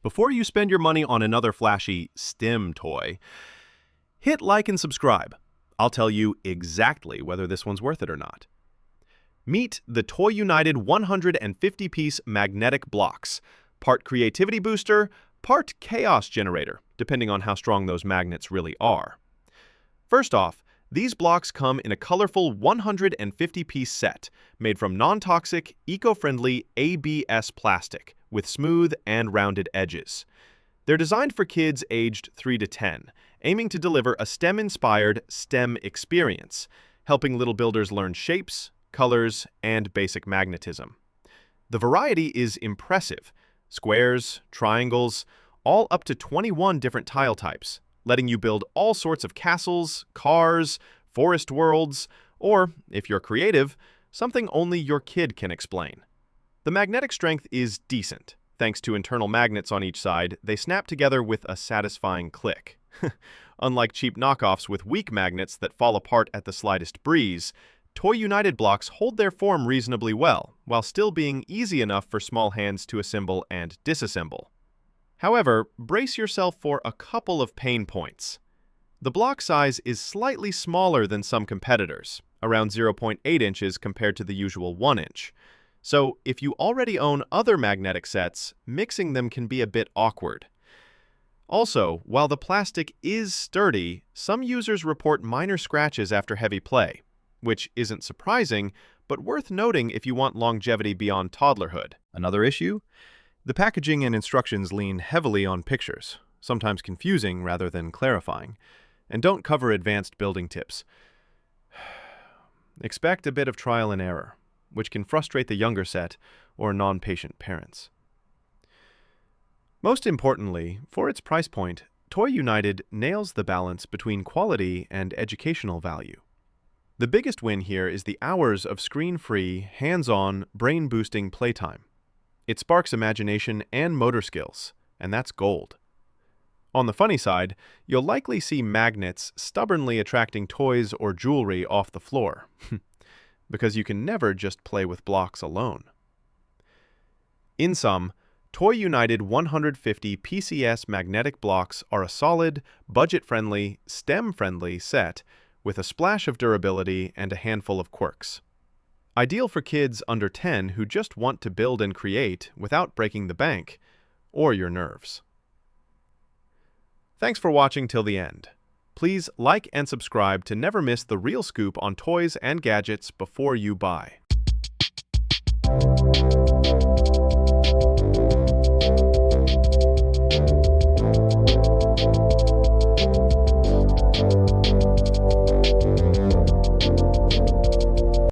Before you spend your money on another flashy STEM toy, hit like and subscribe. I'll tell you exactly whether this one's worth it or not. Meet the Toyunited 150-piece magnetic blocks, part creativity booster, part chaos generator, depending on how strong those magnets really are. First off, these blocks come in a colorful 150-piece set made from non-toxic, eco-friendly ABS plastic with smooth and rounded edges. They're designed for kids aged 3 to 10, aiming to deliver a STEM-inspired STEM experience, helping little builders learn shapes, colors, and basic magnetism. The variety is impressive: squares, triangles, all up to 21 different tile types, letting you build all sorts of castles, cars, forest worlds, or, if you're creative, something only your kid can explain. The magnetic strength is decent. Thanks to internal magnets on each side, they snap together with a satisfying click. Unlike cheap knockoffs with weak magnets that fall apart at the slightest breeze, Toyunited blocks hold their form reasonably well, while still being easy enough for small hands to assemble and disassemble. However, brace yourself for a couple of pain points. The block size is slightly smaller than some competitors, around 0.8 inches compared to the usual 1 inch. So, if you already own other magnetic sets, mixing them can be a bit awkward. Also, while the plastic is sturdy, some users report minor scratches after heavy play, which isn't surprising, but worth noting if you want longevity beyond toddlerhood. Another issue? The packaging and instructions lean heavily on pictures, sometimes confusing rather than clarifying, and don't cover advanced building tips. Expect a bit of trial and error, which can frustrate the younger set or non-patient parents. Most importantly, for its price point, Toyunited nails the balance between quality and educational value. The biggest win here is the hours of screen-free, hands-on, brain-boosting playtime. It sparks imagination and motor skills, and that's gold. On the funny side, you'll likely see magnets stubbornly attracting toys or jewelry off the floor, because you can never just play with blocks alone. In sum, Toyunited 150 PCS magnetic blocks are a solid, budget-friendly, STEM-friendly set with a splash of durability and a handful of quirks. Ideal for kids under 10 who just want to build and create without breaking the bank or your nerves. Thanks for watching till the end. Please like and subscribe to never miss the real scoop on toys and gadgets before you buy.